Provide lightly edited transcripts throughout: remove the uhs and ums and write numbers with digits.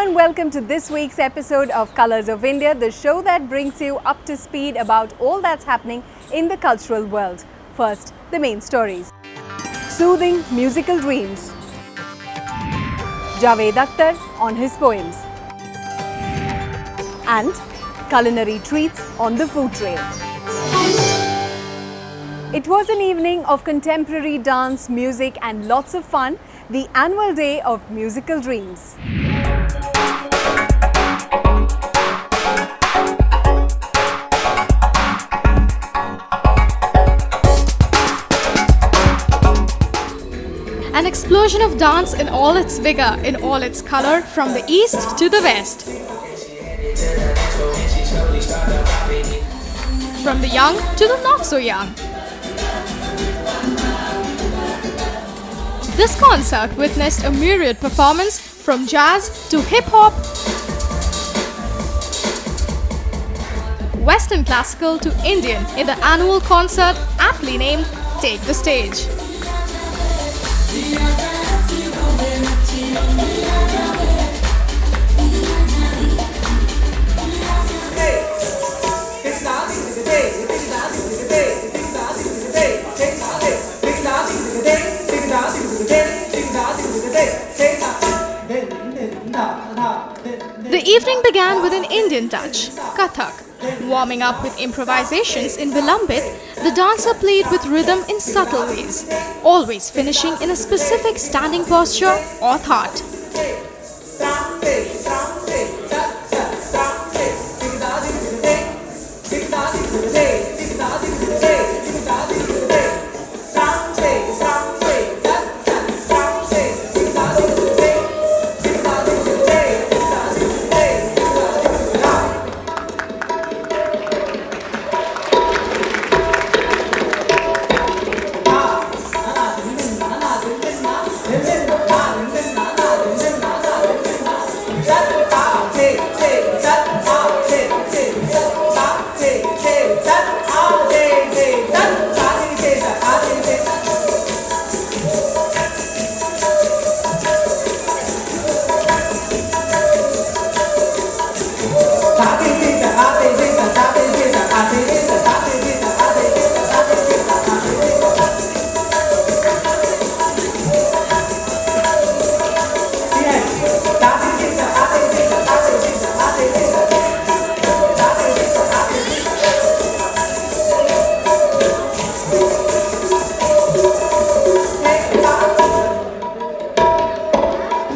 and welcome to this week's episode of Colors of India, the show that brings you up to speed about all that's happening in the cultural world. First, the main stories. Soothing musical dreams. Javed Akhtar on his poems. And culinary treats on the food trail. It was an evening of contemporary dance, music and lots of fun, the annual day of musical dreams. An explosion of dance in all its vigor, in all its color, from the east to the west. From the young to the not so young. This concert witnessed a myriad performance from jazz to hip-hop, Western classical to Indian in the annual concert aptly named Take the Stage. The evening began with an Indian touch, Kathak. Warming up with improvisations in Vilambit, the dancer played with rhythm in subtle ways, always finishing in a specific standing posture or thought.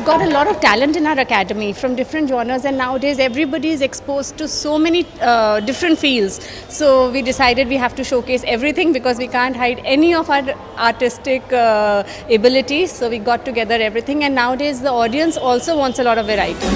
Got a lot of talent in our academy from different genres, and nowadays everybody is exposed to so many different fields. So we decided we have to showcase everything because we can't hide any of our artistic abilities. So we got together everything, and nowadays the audience also wants a lot of variety.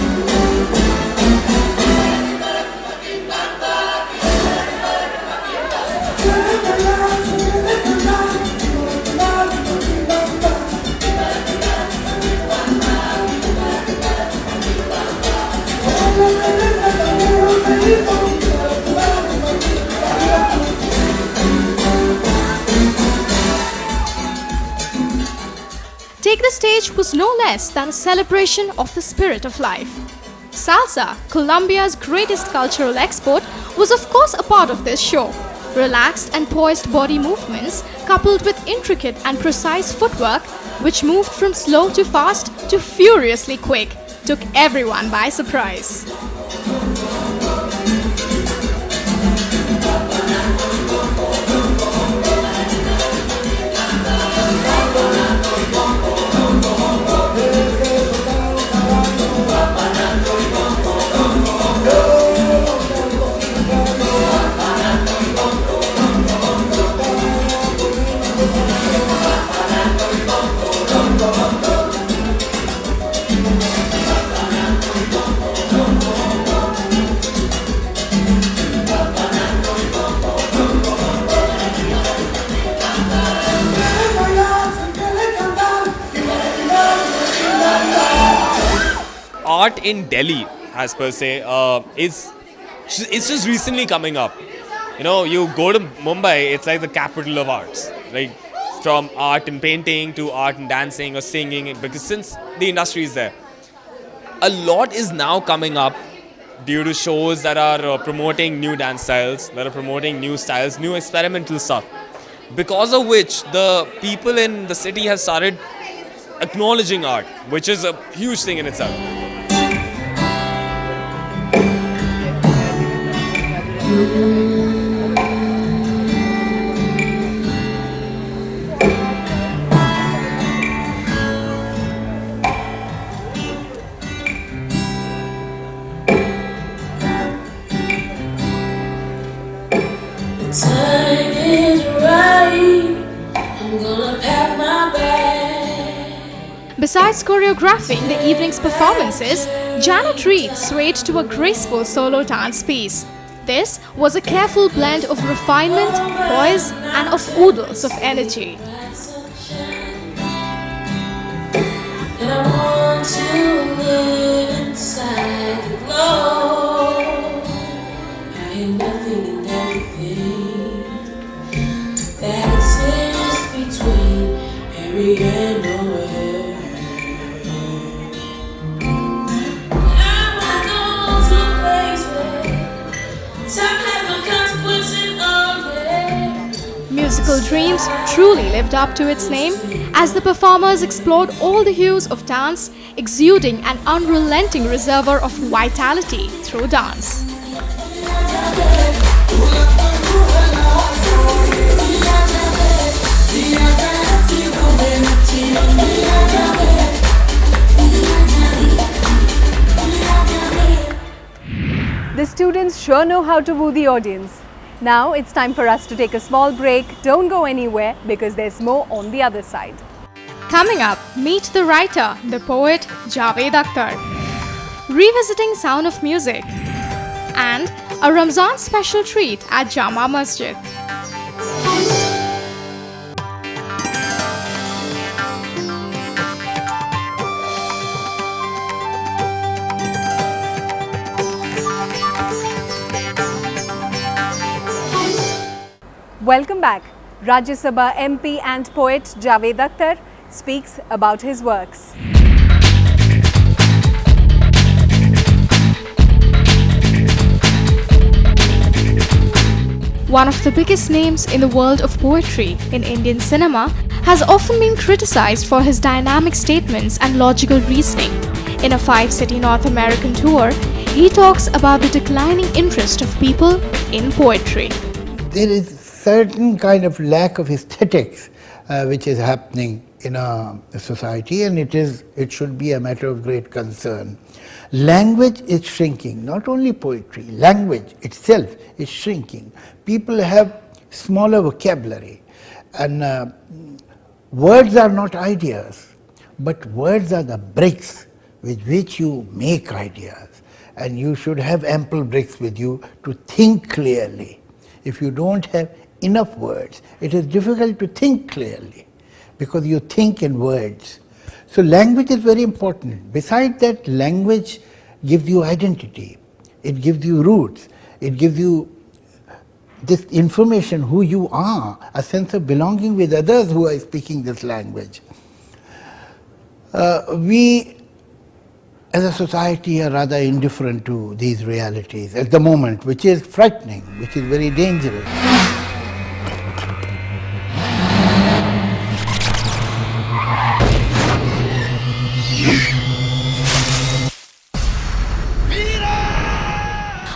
Take the Stage was no less than a celebration of the spirit of life. Salsa, Colombia's greatest cultural export, was of course a part of this show. Relaxed and poised body movements, coupled with intricate and precise footwork, which moved from slow to fast to furiously quick, took everyone by surprise. Art in Delhi, as per se, it's just recently coming up. You know, you go to Mumbai, it's like the capital of arts. Like from art and painting to art and dancing or singing, because since the industry is there. a lot is now coming up due to shows that are promoting new dance styles, that are promoting new styles, new experimental stuff. Because of which the people in the city have started acknowledging art, which is a huge thing in itself. Time is right. I'm gonna pack my bag. Besides choreographing the evening's performances, Janet Reid swayed to a graceful solo dance piece. This was a careful blend of refinement, poise, and of oodles of energy. And I want to live inside the glow. I hear nothing and everything that exists between Harry and nowhere. I wanna go to a place where time has no consequences, oh yeah. Musical Dreams truly lived up to its name as the performers explored all the hues of dance, exuding an unrelenting reservoir of vitality through dance. The students sure know how to woo the audience. Now it's time for us to take a small break. Don't go anywhere because there's more on the other side. Coming up, meet the writer, the poet Javed Akhtar, revisiting Sound of Music, and a Ramzan special treat at Jama Masjid. Welcome back. Rajya Sabha MP and poet Javed Akhtar speaks about his works. One of the biggest names in the world of poetry in Indian cinema has often been criticized for his dynamic statements and logical reasoning. In a 5-city North American tour, he talks about the declining interest of people in poetry. There is certain kind of lack of aesthetics which is happening in our society, and it should be a matter of great concern. Language is shrinking, not only poetry, language itself is shrinking. People have smaller vocabulary, and words are not ideas, but words are the bricks with which you make ideas, and you should have ample bricks with you to think clearly. If you don't have enough words, it is difficult to think clearly because you think in words. So language is very important. Besides that, language gives you identity, it gives you roots, it gives you this information, who you are, a sense of belonging with others who are speaking this language. We as a society are rather indifferent to these realities at the moment, which is frightening, which is very dangerous.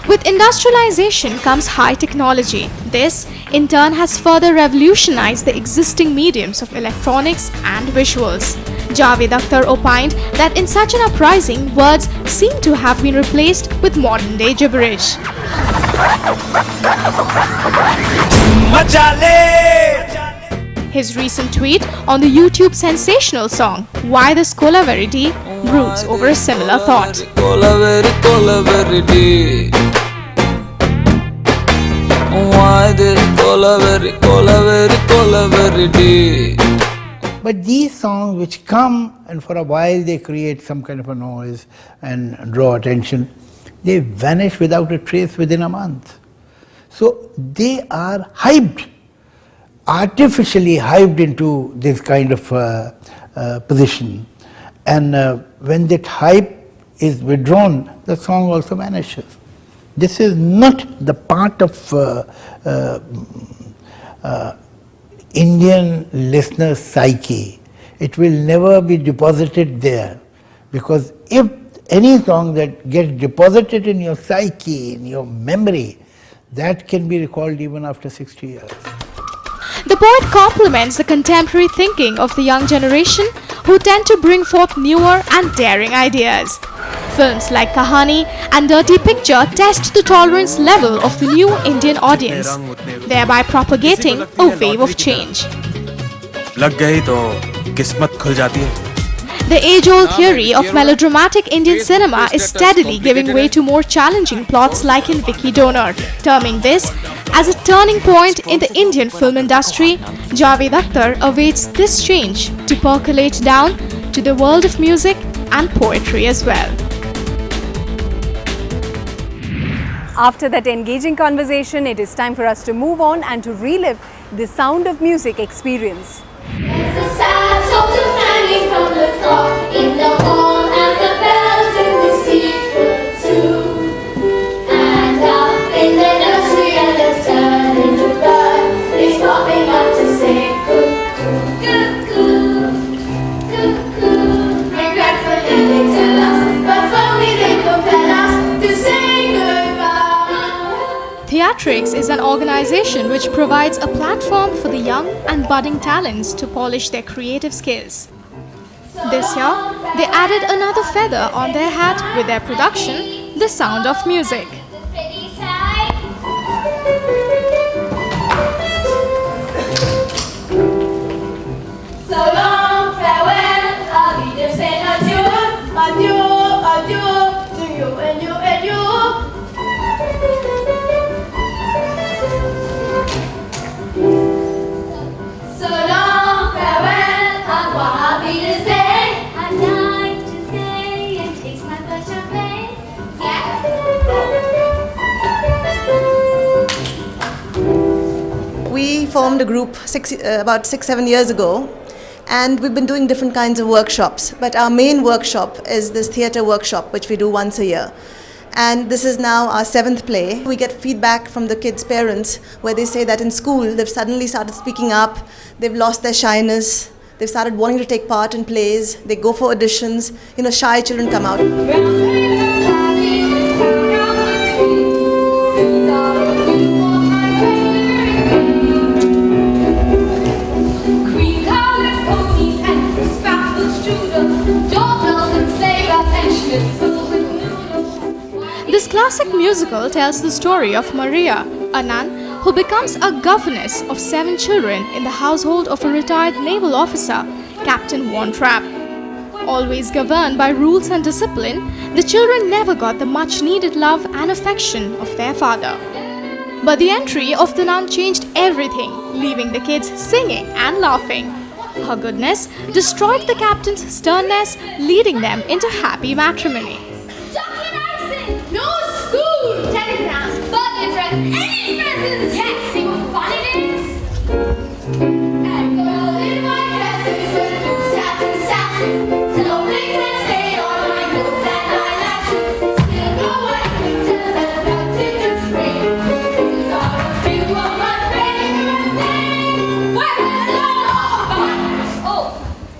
With industrialization comes high technology. This, in turn, has further revolutionized the existing mediums of electronics and visuals. Javed Akhtar opined that in such an uprising, words seem to have been replaced with modern-day gibberish. His recent tweet on the YouTube sensational song Why This Kolaverity broods over a similar thought. Why this Kolaverity? But these songs which come and for a while they create some kind of a noise and draw attention, they vanish without a trace within a month. So they are hyped, artificially hyped into this kind of position. And when that hype is withdrawn, the song also vanishes. This is not the part of Indian listener's psyche. It will never be deposited there, because if any song that gets deposited in your psyche, in your memory, that can be recalled even after 60 years. The poet compliments the contemporary thinking of the young generation who tend to bring forth newer and daring ideas. Films like Kahani and Dirty Picture test the tolerance level of the new Indian audience, thereby propagating a wave of change. लग गई तो किस्मत खुल जाती है. The age-old theory of melodramatic Indian cinema is steadily giving way to more challenging plots like in Vicky Donor. Terming this as a turning point in the Indian film industry, Javed Akhtar awaits this change to percolate down to the world of music and poetry as well. After that engaging conversation, it is time for us to move on and to relive the Sound of Music experience. There's a sad soldier hanging from the clock in the hall, and the bells in the steeple too. And up in the nursery, and it's turning to blood, he's popping up to say cuckoo, cuckoo, cuckoo. Regretfully they tell us, but firmly they compel us to say goodbye. Theatrics is an organization which provides a platform for the young and budding talents to polish their creative skills. This year, they added another feather on their hat with their production, The Sound of Music. So long, farewell, I'll be just saying adieu, adieu, adieu to you and you and you. So long, farewell, and what I'll be to say. I'd like to stay and taste my first champagne. Yes. We formed a group about 6-7 years ago, and we've been doing different kinds of workshops. But our main workshop is this theatre workshop, which we do once a year. And this is now our 7th play. We get feedback from the kids' parents where they say that in school they've suddenly started speaking up, they've lost their shyness, they've started wanting to take part in plays, they go for auditions, shy children come out. This classic musical tells the story of Maria, a nun who becomes a governess of 7 children in the household of a retired naval officer, Captain Von Trapp. Always governed by rules and discipline, the children never got the much-needed love and affection of their father. But the entry of the nun changed everything, leaving the kids singing and laughing. Her goodness destroyed the captain's sternness, leading them into happy matrimony. No school telegrams, birthday presents, any presents. Yes, see what fun it is. And girls in white dresses with blue satin, snowflakes that stay on my nose and eyelashes. Still go away till the captain is free. These are a few of my favorite things.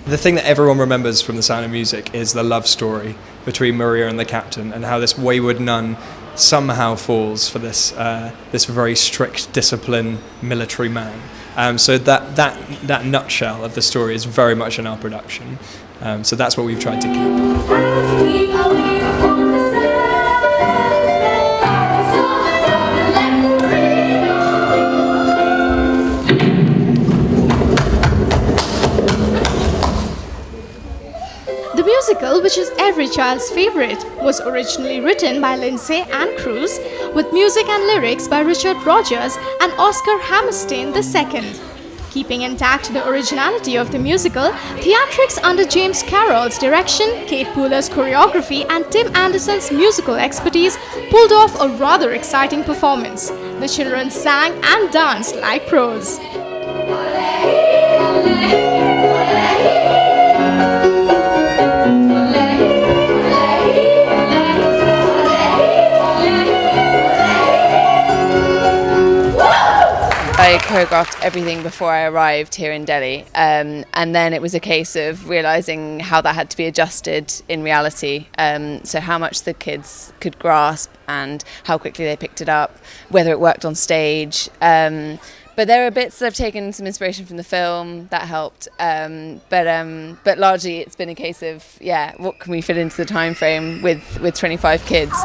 The thing that everyone remembers from The Sound of Music is the love story between Maria and the captain, and how this wayward nun somehow falls for this very strict, disciplined military man. So that nutshell of the story is very much in our production. So that's what we've tried to keep. The musical, which is every child's favorite, was originally written by Lindsay Ann Cruz with music and lyrics by Richard Rogers and Oscar Hammerstein II. Keeping intact the originality of the musical, theatrics under James Carroll's direction, Kate Pooler's choreography and Tim Anderson's musical expertise pulled off a rather exciting performance. The children sang and danced like pros. I choreographed everything before I arrived here in Delhi, and then it was a case of realising how that had to be adjusted in reality, so how much the kids could grasp and how quickly they picked it up, whether it worked on stage. But there are bits that I've taken some inspiration from the film that helped, but largely it's been a case of, yeah, what can we fit into the time frame with 25 kids.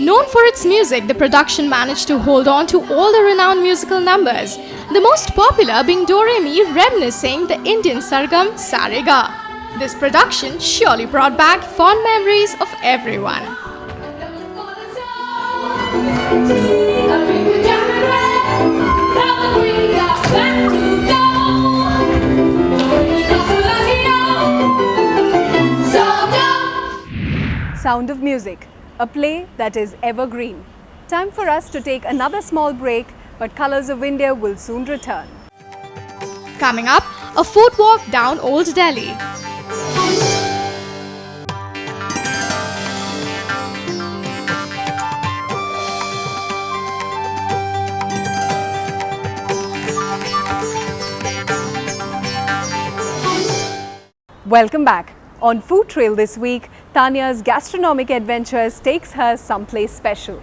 Known for its music, the production managed to hold on to all the renowned musical numbers, the most popular being Do Re Mi reminiscing the Indian Sargam Sa Re Ga. This production surely brought back fond memories of everyone. Sound of Music, a play that is evergreen. Time for us to take another small break, but Colors of India will soon return. Coming up, a food walk down Old Delhi. Welcome back. On Food Trail this week, Tanya's gastronomic adventures takes her someplace special.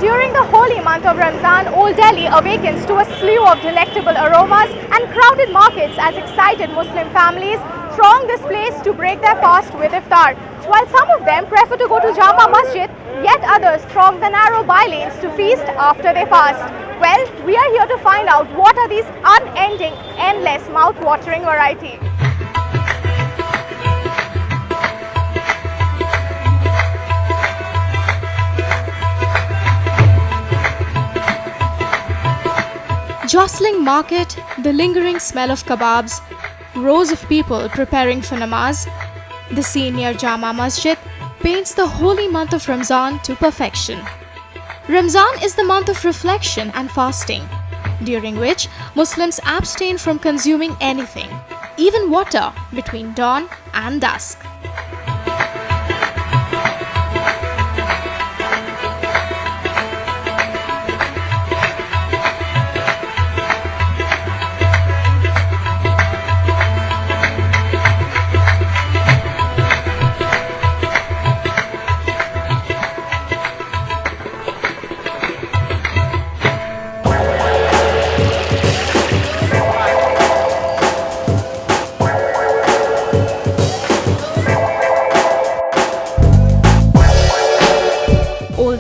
During the holy month of Ramzan, Old Delhi awakens to a slew of delectable aromas and crowded markets as excited Muslim families throng this place to break their fast with iftar. While some of them prefer to go to Jama Masjid, yet others throng the narrow bylanes to feast after they fast. Well, we are here to find out what are these unending, endless, mouth-watering variety. Jostling market, the lingering smell of kebabs, rows of people preparing for namaz, the scene near Jama Masjid paints the holy month of Ramzan to perfection. Ramzan is the month of reflection and fasting, during which Muslims abstain from consuming anything, even water, between dawn and dusk.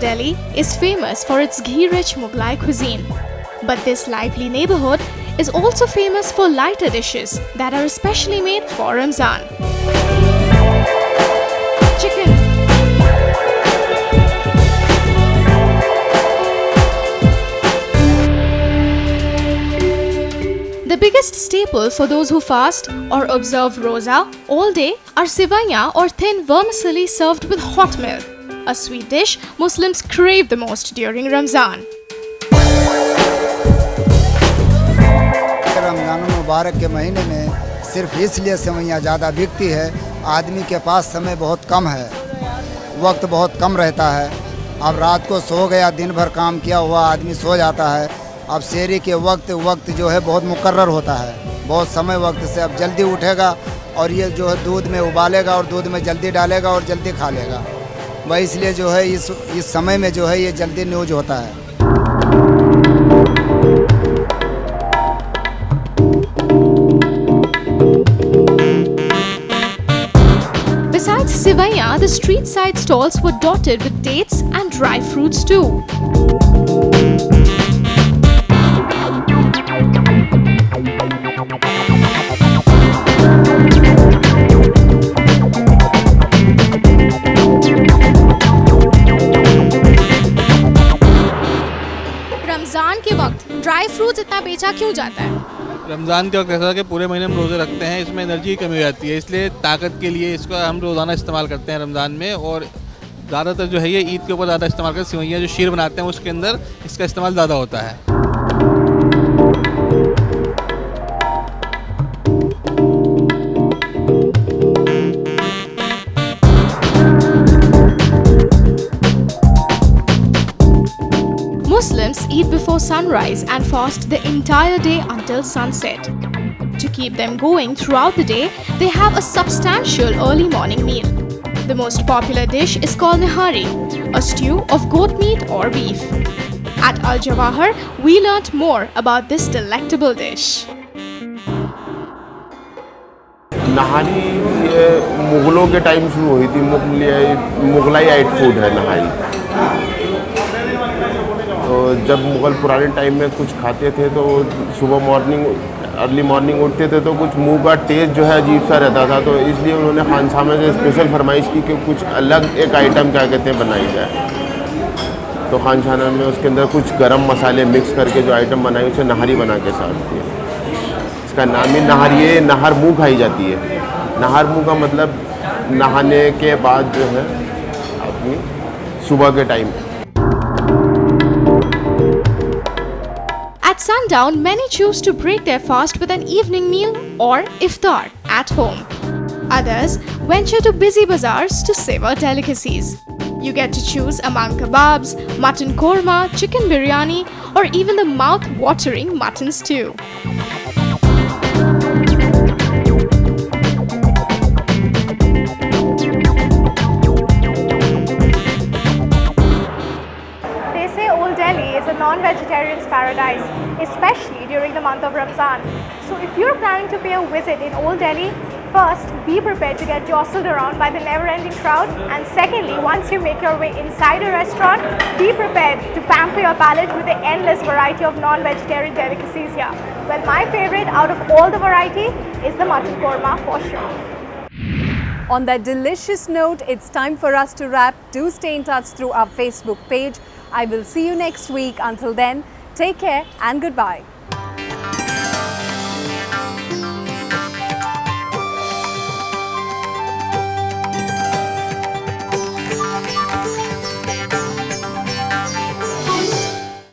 Delhi is famous for its ghee-rich Mughlai cuisine. But this lively neighborhood is also famous for lighter dishes that are especially made for Ramzan. Chicken, the biggest staple for those who fast or observe Roza all day are sivaiya or thin vermicelli served with hot milk, a sweet dish Muslims crave the most during Ramzan. Ramzan मुबारक के महीने में सिर्फ इसलिए सेवइयाँ ज़्यादा बिकती है, आदमी के पास समय बहुत कम है, वक्त बहुत कम रहता है। अब रात को सो गया, दिन भर काम किया हुआ आदमी सो जाता है। अब सेहरी के वक्त जो है बहुत मुकर्रर होता है। बहुत समय वक्त से अब जल्दी उठेगा और ये जो है दूध में उबालेगा और दूध में जल्दी डालेगा और जल्दी खा लेगा। वह इसलिए जो है इस समय में जो है ये जल्दी न्यूज होता है। Besides Sivaiya, the street side stalls were dotted with dates and dry fruits too. Ramzan के वक्त ड्राई फ्रूट्स इतना बेचा क्यों जाता है? रमज़ान के वक्त ऐसा है कि पूरे महीने हम रोज़े रखते हैं, इसमें एनर्जी की कमी हो जाती है, इसलिए ताकत के लिए इसका हम रोज़ाना इस्तेमाल करते हैं रमज़ान में। और ज़्यादातर जो है ये ईद के ऊपर ज़्यादा इस्तेमाल करते हैं। सिवैयाँ जो शीर बनाते हैं उसके अंदर इसका इस्तेमाल ज़्यादा होता है। Muslims eat before sunrise and fast the entire day until sunset. To keep them going throughout the day, they have a substantial early morning meal. The most popular dish is called nihari, a stew of goat meat or beef. At Al Jawahar, we learnt more about this delectable dish. नहारी ये मुग़लों के time शुरू हुई थी। Mughlai food है नहारी। तो जब मुग़ल पुराने time में कुछ खाते थे तो सुबह अर्ली मॉर्निंग उठते थे तो कुछ मुंह का टेस्ट जो है अजीब सा रहता था। तो इसलिए उन्होंने खानसामे में से स्पेशल फरमाइश की कि कुछ अलग एक आइटम क्या कहते हैं बनाई जाए। तो खानसामे में उसके अंदर कुछ गरम मसाले मिक्स करके जो आइटम बनाई उसे नहारी बना के साथ दिए। इसका नाम ही नहारी है। नहर मुँह खाई जाती है। नहर मुँह का मतलब नहाने के बाद जो है अपनी सुबह के time. At sundown, many choose to break their fast with an evening meal or iftar at home. Others venture to busy bazaars to savor delicacies. You get to choose among kebabs, mutton korma, chicken biryani, or even the mouth-watering mutton stew. They say Old Delhi is a non-vegetarian's paradise, especially during the month of Ramzan. So if you're planning to pay a visit in Old Delhi, first, be prepared to get jostled around by the never-ending crowd, and secondly, once you make your way inside a restaurant, be prepared to pamper your palate with the endless variety of non-vegetarian delicacies here. Well, my favorite out of all the variety is the mutton korma for sure. On that delicious note, it's time for us to wrap. Do stay in touch through our Facebook page. I will see you next week. Until then, take care and goodbye.